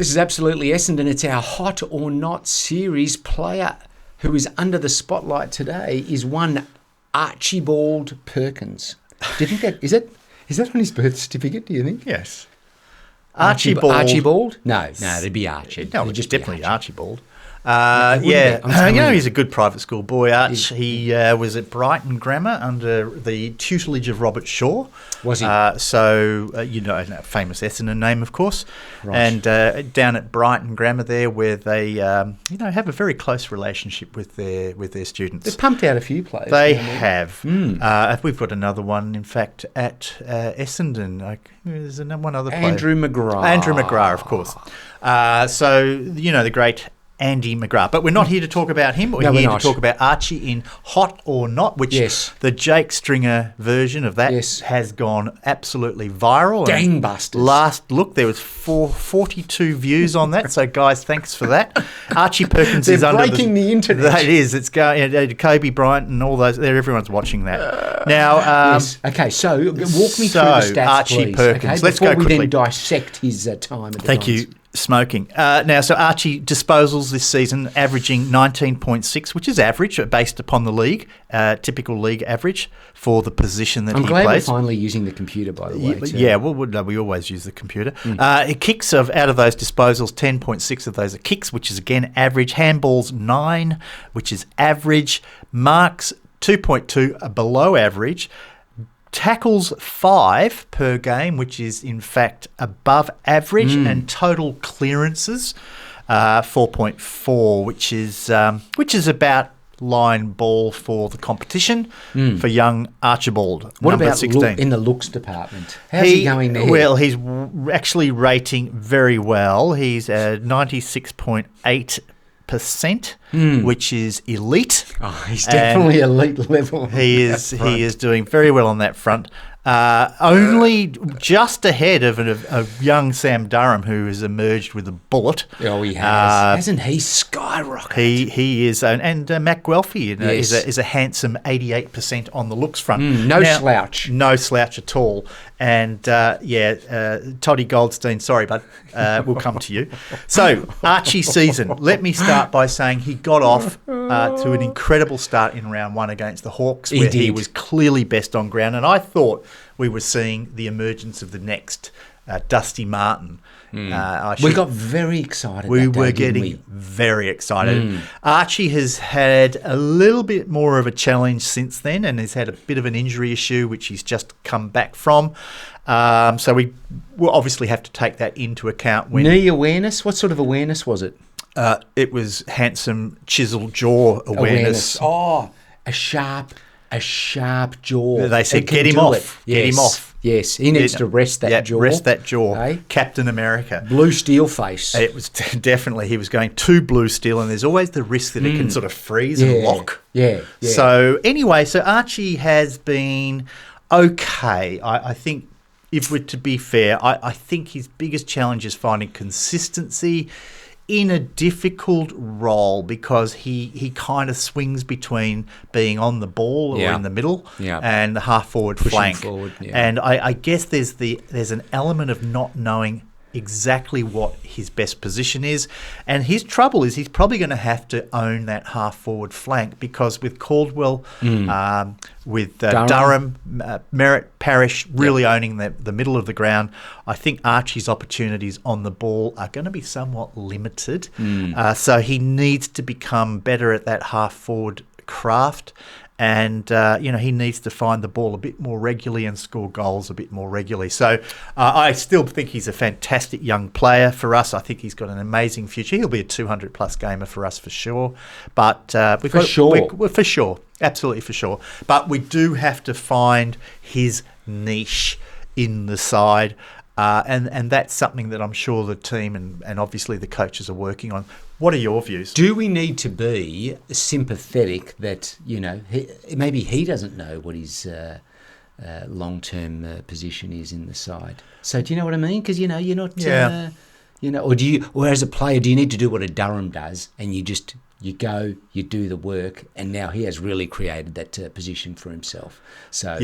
This is absolutely Essendon. It's our Hot or Not series. Player who is under the spotlight today is one Archibald Perkins. Do you think that is that on his birth certificate? Do you think? Yes. Archibald? No, it'd be Archie. No, It'd just definitely Archibald. Yeah, He's a good private school boy, Arch. He was at Brighton Grammar under the tutelage of Robert Shaw. Was he? A famous Essendon name, of course. Right. And down at Brighton Grammar there, where they have a very close relationship with their students. They've pumped out a few players. They have. We've got another one, in fact, at Essendon. There's one other player. Andrew McGrath. Andrew McGrath, of course. The great Andy McGrath. But we're not here to talk about him. We're here to talk about Archie in Hot or Not, which the Jake Stringer version of that has gone absolutely viral. Gangbusters. Last look, there was 42 views on that. So, guys, thanks for that. Archie Perkins is under breaking the internet. That is. It's going. Kobe Bryant and all those. Everyone's watching that. Now, Okay, so walk me through the stats, Archie please. Perkins. Okay, Let's go quickly. Before we then dissect his time at the Thank you. Smoking. So Archie disposals this season averaging 19.6, which is average based upon the league, typical league average for the position that he plays. I'm glad we're finally using the computer, by the way. Too. Yeah, we always use the computer. He kicks out of those disposals, 10.6 of those are kicks, which is again average. Handballs 9, which is average. Marks 2.2, below average. Tackles 5 per game, which is in fact above average, and total clearances 4.4, which is about line ball for the competition for young Archibald. What number about 16 in the looks department? How's he going there? Well, he's actually rating very well. He's 96.8%, which is elite. Oh, he's definitely elite level. He is doing very well on that front. Only just ahead of a young Sam Durham, who has emerged with a bullet. Oh, he has. Hasn't he skyrocketed? He is. And Matt Guelphy is a handsome 88% on the looks front. No slouch. No slouch at all. And, Toddy Goldstein, sorry, bud, we'll come to you. So, Archie's season. Let me start by saying he got off to an incredible start in round 1 against the Hawks, where he was clearly best on ground. And I thought we were seeing the emergence of the next Dusty Martin. We got very excited. We were getting very excited. Archie has had a little bit more of a challenge since then, and has had a bit of an injury issue, which he's just come back from. So we will obviously have to take that into account. Knee awareness? What sort of awareness was it? It was handsome, chiseled jaw awareness. Oh, a sharp jaw. They said, get him off. Get him off. Yes, he needs to rest that jaw. Rest that jaw. Hey? Captain America. Blue steel face. It was definitely, he was going too blue steel, and there's always the risk that it can sort of freeze and lock. Yeah. So anyway, Archie has been okay. I think, if we're to be fair, I think his biggest challenge is finding consistency in a difficult role, because he kind of swings between being on the ball or in the middle and the half-forward flank. Forward, And I guess there's an element of not knowing exactly what his best position is. And his trouble is he's probably going to have to own that half-forward flank, because with Caldwell, with Durham, Merritt, Parrish really owning the middle of the ground, I think Archie's opportunities on the ball are going to be somewhat limited. So he needs to become better at that half-forward craft. And, he needs to find the ball a bit more regularly and score goals a bit more regularly. So I still think he's a fantastic young player for us. I think he's got an amazing future. He'll be a 200-plus gamer for us for sure. But for sure. Absolutely for sure. But we do have to find his niche in the side. And that's something that I'm sure the team and obviously the coaches are working on. What are your views? Do we need to be sympathetic that, maybe he doesn't know what his long-term position is in the side? So do you know what I mean? Because, you're not, or as a player, do you need to do what a Durham does, and you go, you do the work, and now he has really created that position for himself. So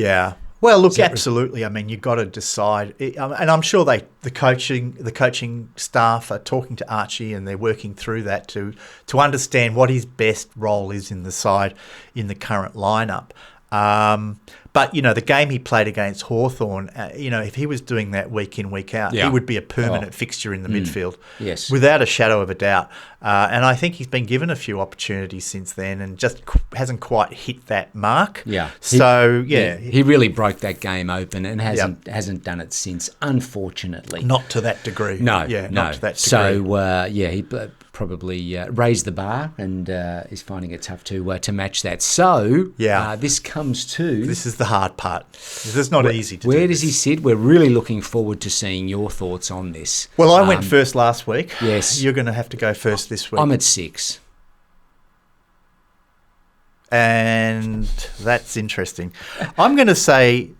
Well, look, absolutely. I mean, you've got to decide, and I'm sure the coaching staff are talking to Archie, and they're working through that to understand what his best role is in the side in the current lineup. But, the game he played against Hawthorn, if he was doing that week in, week out, he would be a permanent fixture in the midfield. Yes. Without a shadow of a doubt. And I think he's been given a few opportunities since then and just hasn't quite hit that mark. Yeah. So, He really broke that game open and hasn't done it since, unfortunately. Not to that degree. No. Not to that degree. So, he probably raised the bar and is finding it tough to match that. So, this comes to... This is the hard part. It's not easy to do. Where does he sit? We're really looking forward to seeing your thoughts on this. Well, I went first last week. Yes. You're going to have to go first this week. I'm at 6. And that's interesting. I'm going to say...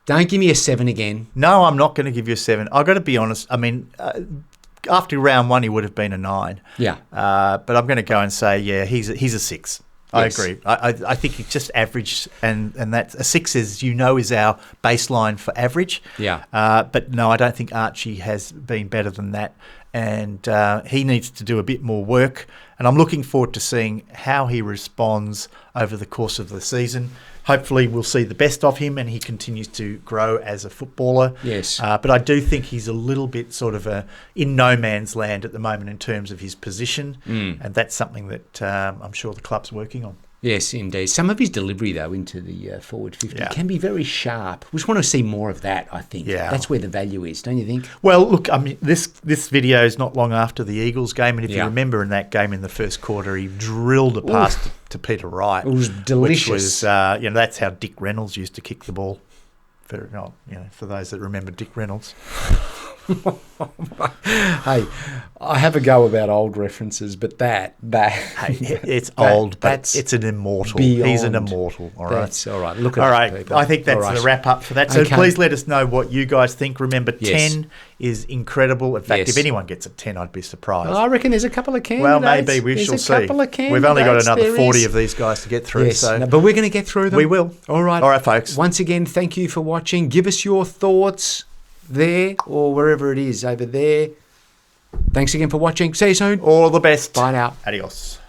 Don't give me a 7 again. No, I'm not going to give you a 7. I've got to be honest. I mean... after round 1, he would have been a 9. Yeah. But I'm going to go and say, he's a 6. Yes. I agree. I think he's just average, and that a 6 is our baseline for average. Yeah. But no, I don't think Archie has been better than that, and he needs to do a bit more work. And I'm looking forward to seeing how he responds over the course of the season. Hopefully we'll see the best of him and he continues to grow as a footballer. Yes. But I do think he's a little bit sort of in no man's land at the moment in terms of his position. And that's something that I'm sure the club's working on. Yes, indeed. Some of his delivery, though, into the forward 50 can be very sharp. We just want to see more of that, I think. Yeah. That's where the value is, don't you think? Well, look, I mean, this video is not long after the Eagles game, and if you remember in that game in the first quarter, he drilled a pass to Peter Wright. It was delicious. Which was, that's how Dick Reynolds used to kick the ball. For those that remember Dick Reynolds. Hey, I have a go about old references, but that hey, it's old, but it's an immortal. He's an immortal. All right, that's all right. Look at all that, right. people. I think that's the wrap up for that. So please let us know what you guys think. Remember, 10 is incredible. In fact, if anyone gets a 10, I'd be surprised. I reckon there's a couple of candidates. Well, maybe we shall see. We've only got another 40 of these guys to get through. Yes, so but we're going to get through them. We will. All right, folks. Once again, thank you for watching. Give us your thoughts there or wherever it is over there. Thanks again for watching. See you soon. All the best. Bye now. Adios.